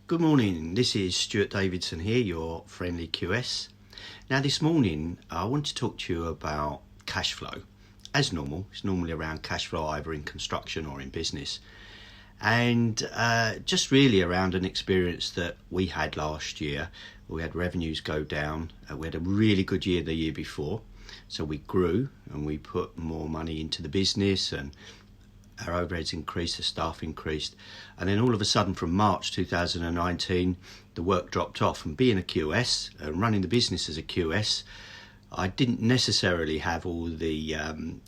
Good morning, this is Stuart Davidson here, your friendly QS. Now this morning I want to talk to you about cash flow. As normal, it's normally around cash flow either in construction or in business. And just really around an experience that we had last year. We had revenues go down, we had a really good year the year before. So we grew and we put more money into the business and our overheads increased, the staff increased, and then all of a sudden from March 2019 the work dropped off. And being a QS and running the business as a QS, I didn't necessarily have all the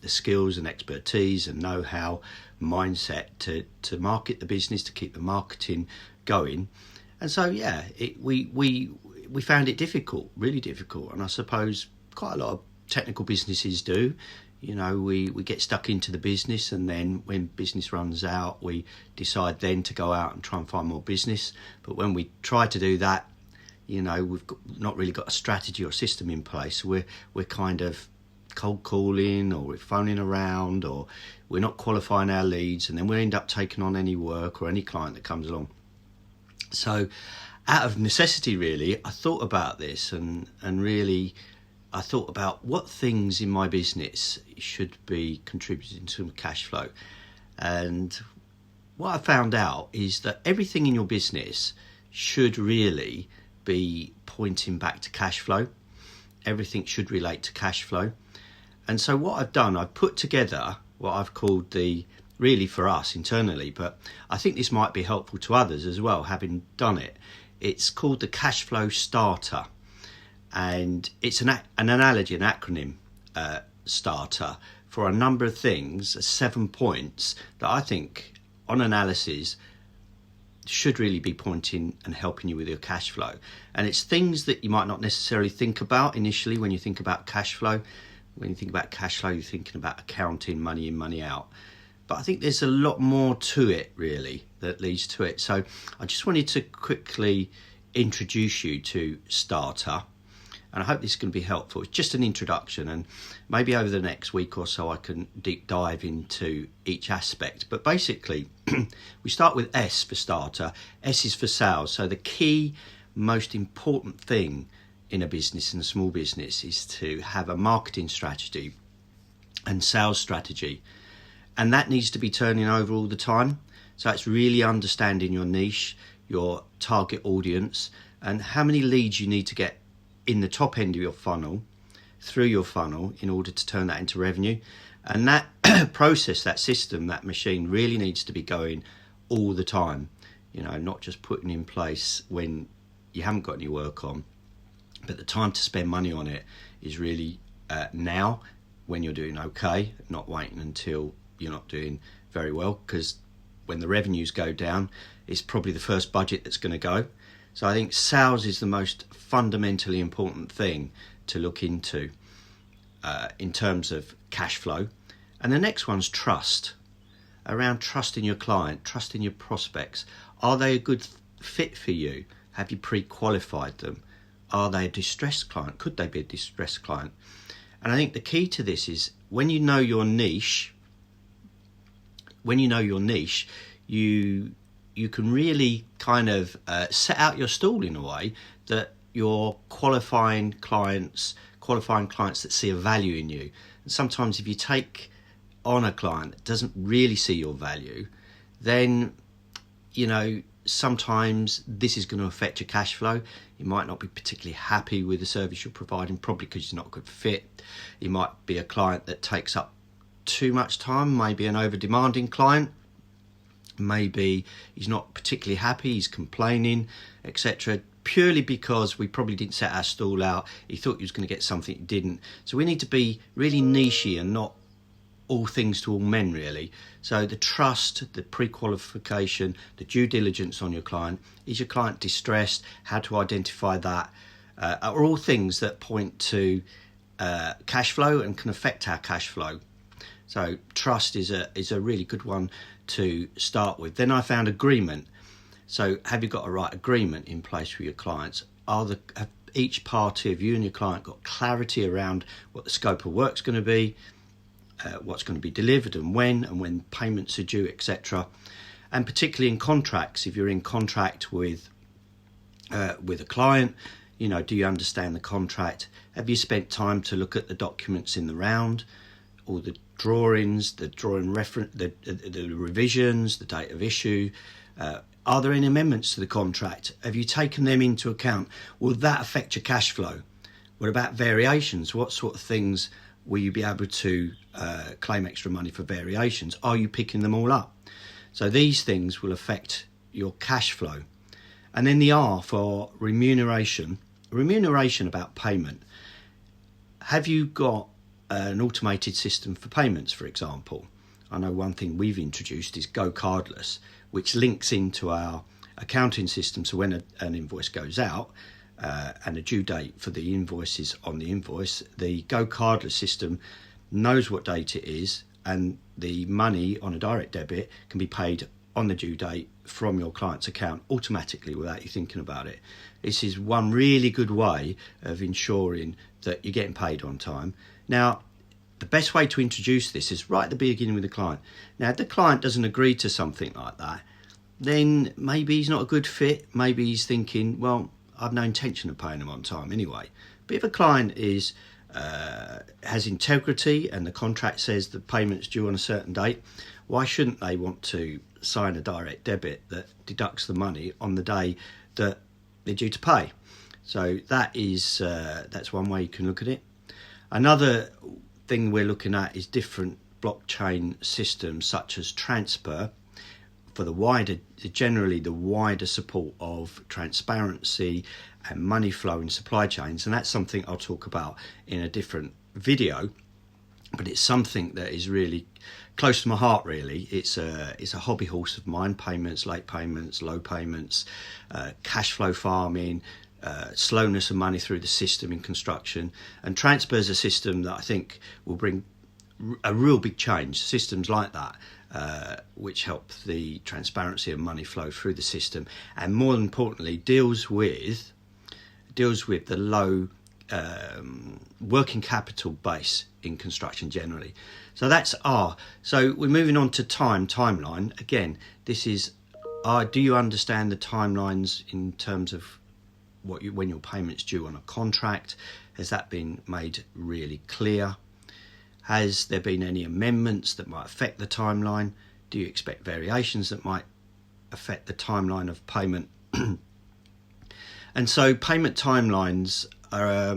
skills and expertise and know-how, mindset to market the business, to keep the marketing going. And so we found it difficult, really difficult, and I suppose quite a lot of technical businesses do. You know, we get stuck into the business, and then when business runs out, we decide then to go out and try and find more business. But when we try to do that, you know, not really got a strategy or system in place. We're kind of cold calling, or we're phoning around, or we're not qualifying our leads, and then we end up taking on any work or any client that comes along. So out of necessity, really, I thought about this and really I thought about what things in my business should be contributing to cash flow. And what I found out is that everything in your business should really be pointing back to cash flow. Everything should relate to cash flow. And so what I've done, I've put together what I've called really for us internally, but I think this might be helpful to others as well, having done it. It's called the Cashflow Starter. And it's an analogy, an acronym, starter, for a number of things, 7 points that I think on analysis should really be pointing and helping you with your cash flow. And it's things that you might not necessarily think about initially when you think about cash flow. When you think about cash flow, you're thinking about accounting, money in, money out. But I think there's a lot more to it really that leads to it. So I just wanted to quickly introduce you to Starter. And I hope this is going to be helpful. It's just an introduction, and maybe over the next week or so I can deep dive into each aspect. But basically, we start with S for starter. S is for sales. So the key, most important thing in a business, in a small business, is to have a marketing strategy and sales strategy. And that needs to be turning over all the time. So it's really understanding your niche, your target audience, and how many leads you need to get in the top end of your funnel, through your funnel, in order to turn that into revenue. And that process, that system, that machine really needs to be going all the time, you know, not just putting in place when you haven't got any work on, but the time to spend money on it is really now, when you're doing okay, not waiting until you're not doing very well, because when the revenues go down, it's probably the first budget that's going to go. So I think sales is the most fundamentally important thing to look into in terms of cash flow. And the next one's trust, around trusting your client, trusting your prospects. Are they a good fit for you? Have you pre-qualified them? Are they a distressed client? Could they be a distressed client? And I think the key to this is when you know your niche, you can really kind of set out your stall in a way that you're qualifying clients that see a value in you. And sometimes if you take on a client that doesn't really see your value, then, you know, sometimes this is going to affect your cash flow. You might not be particularly happy with the service you're providing, probably because you're not a good fit. You might be a client that takes up too much time, maybe an over-demanding client. Maybe he's not particularly happy, he's complaining, etc. Purely because we probably didn't set our stall out. He thought he was going to get something he didn't. So we need to be really nichey and not all things to all men, really. So the trust, the pre-qualification, the due diligence on your client. Is your client distressed? How to identify that? Are all things that point to cash flow and can affect our cash flow. So trust is a really good one to start with. Then I found agreement. So have you got a right agreement in place with your clients? Have each party of you and your client got clarity around what the scope of work's going to be, what's going to be delivered and when payments are due, etc. And particularly in contracts, if you're in contract with with a client. You know, do you understand the contract? Have you spent time to look at the documents in the round, all the drawings, the drawing reference, the revisions, the date of issue? Are there any amendments to the contract? Have you taken them into account? Will that affect your cash flow? What about variations? What sort of things will you be able to claim extra money for variations? Are you picking them all up? So these things will affect your cash flow. And then the R for remuneration. Remuneration about payment. Have you got an automated system for payments, for example? I know one thing we've introduced is Go Cardless, which links into our accounting system. So when an invoice goes out and a due date for the invoice is on the invoice, the Go Cardless system knows what date it is, and the money on a direct debit can be paid on the due date from your client's account automatically without you thinking about it. This is one really good way of ensuring that you're getting paid on time. Now, the best way to introduce this is right at the beginning with the client. Now, if the client doesn't agree to something like that, then maybe he's not a good fit. Maybe he's thinking, well, I've no intention of paying him on time anyway. But if a client is has integrity and the contract says the payment's due on a certain date, why shouldn't they want to sign a direct debit that deducts the money on the day that they're due to pay? So that is that's one way you can look at it. Another thing we're looking at is different blockchain systems such as S.T.A.R.T.E.R for generally the wider support of transparency and money flow in supply chains, and that's something I'll talk about in a different video. But it's something that is really close to my heart. Really, it's a hobby horse of mine. Payments, late payments, low payments, cash flow farming, slowness of money through the system in construction, and S.T.A.R.T.E.R is a system that I think will bring a real big change. Systems like that which help the transparency of money flow through the system, and more importantly deals with the low working capital base in construction generally. So that's R. So we're moving on to timeline. Again, this is R. Do you understand the timelines in terms of when your payment's due on a contract? Has that been made really clear? Has there been any amendments that might affect the timeline? Do you expect variations that might affect the timeline of payment? And so payment timelines are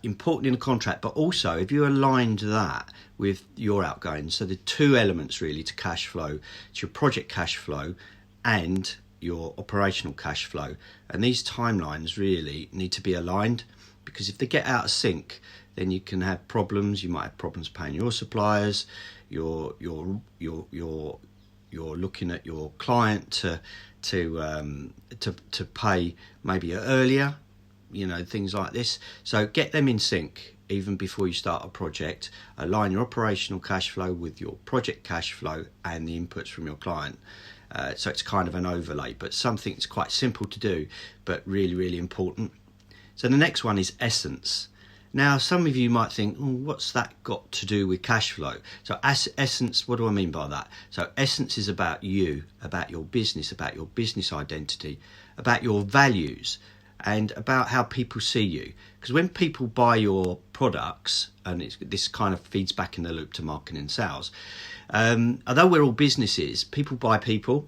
important in a contract, but also if you aligned that with your outgoings, so the two elements really to cash flow, it's your project cash flow and your operational cash flow. And these timelines really need to be aligned, because if they get out of sync, then you can have problems. You might have problems paying your suppliers. You're looking at your client to pay maybe earlier, things like this. So get them in sync even before you start a project. Align your operational cash flow with your project cash flow and the inputs from your client. So it's kind of an overlay, but something that's quite simple to do, but really, really important. So the next one is essence. Now, some of you might think, what's that got to do with cash flow? So essence, what do I mean by that? So essence is about you, about your business identity, about your values, and about how people see you. Because when people buy your products, and this kind of feeds back in the loop to marketing and sales, although we're all businesses, people buy people.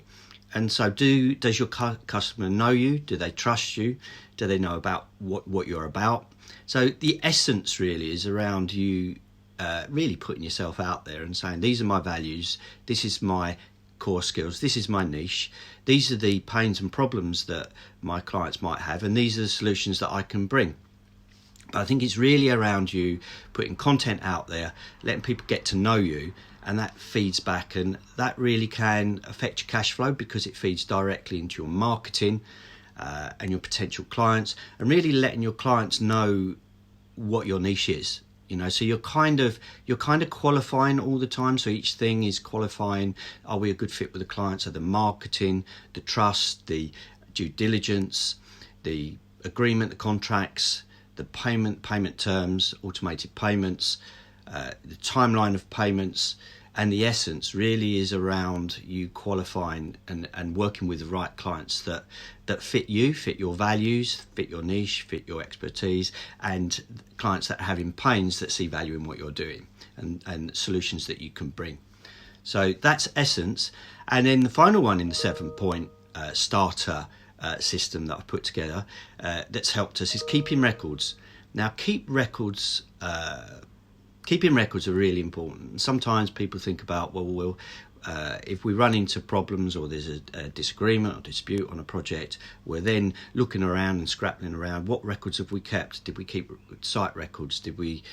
And so does your customer know you? Do they trust you? Do they know about what you're about? So the essence really is around you really putting yourself out there and saying, these are my values, this is my core skills, this is my niche, these are the pains and problems that my clients might have, and these are the solutions that I can bring. But I think it's really around you putting content out there, letting people get to know you, and that feeds back, and that really can affect your cash flow because it feeds directly into your marketing and your potential clients, and really letting your clients know what your niche is. So you're kind of qualifying all the time. So each thing is qualifying. Are we a good fit with the client? So the marketing, the trust, the due diligence, the agreement, the contracts, the payment terms, automated payments, the timeline of payments, And the essence really is around you qualifying and working with the right clients that fit you, fit your values, fit your niche, fit your expertise, and clients that are having pains that see value in what you're doing and solutions that you can bring. So that's essence. And then the final one in the 7-point starter system that I've put together that's helped us is keeping records. Now, keeping records are really important. Sometimes people think about, well, if we run into problems or there's a disagreement or dispute on a project, we're then looking around and scrapping around. What records have we kept? Did we keep site records? Did we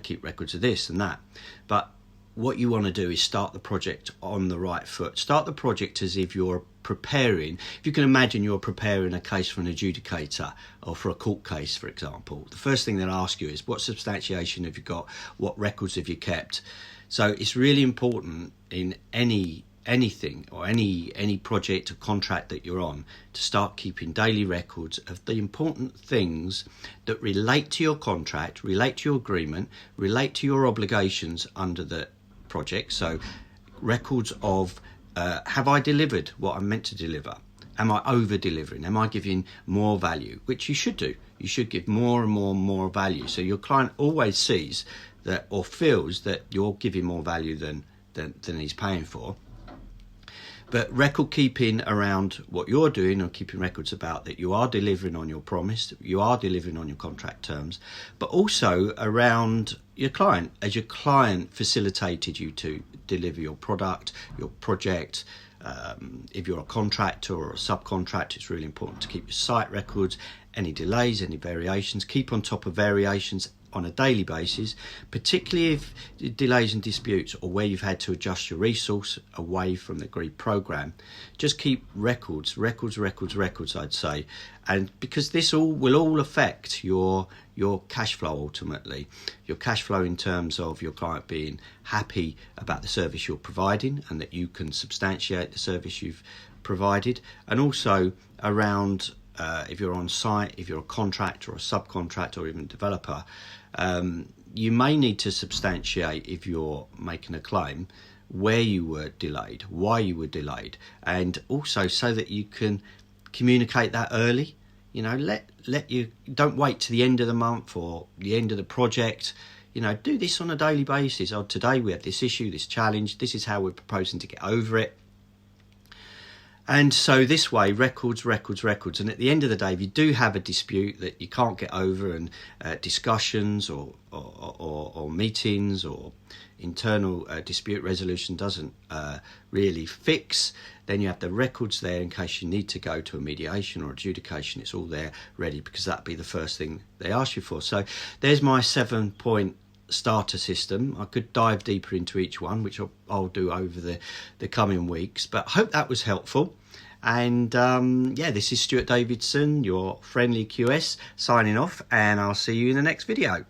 keep records of this and that? But what you want to do is start the project on the right foot. Start the project as if you're preparing. If you can imagine you're preparing a case for an adjudicator or for a court case, for example, the first thing they'll ask you is, what substantiation have you got? What records have you kept? So it's really important in anything or any project or contract that you're on to start keeping daily records of the important things that relate to your contract, relate to your agreement, relate to your obligations under the project. So records of have I delivered what I'm meant to deliver? Am I over delivering? Am I giving more value? Which you should do. You should give more and more value, so your client always sees that or feels that you're giving more value than he's paying for. But record keeping around what you're doing, or keeping records about that you are delivering on your promise, you are delivering on your contract terms, but also around your client, as your client facilitated you to deliver your product, your project. If you're a contractor or a subcontractor, it's really important to keep your site records, any delays, any variations. Keep on top of variations on a daily basis, particularly if delays and disputes or where you've had to adjust your resource away from the agreed program. Just keep records, I'd say, and because this will all affect your cash flow ultimately. Your cash flow in terms of your client being happy about the service you're providing and that you can substantiate the service you've provided, and also around if you're on site, if you're a contractor or a subcontractor or even a developer, you may need to substantiate, if you're making a claim, where you were delayed, why you were delayed, and also so that you can communicate that early. You know, don't wait to the end of the month or the end of the project. You know, do this on a daily basis. Oh, today we have this issue, this challenge, this is how we're proposing to get over it. And so this way, records. And at the end of the day, if you do have a dispute that you can't get over, and discussions or meetings or internal dispute resolution doesn't really fix, then you have the records there in case you need to go to a mediation or adjudication. It's all there ready, because that'd be the first thing they ask you for. So there's my 7-point starter system. I could dive deeper into each one, which I'll do over the coming weeks, but I hope that was helpful. And this is Stuart Davidson, your friendly QS, signing off, and I'll see you in the next video.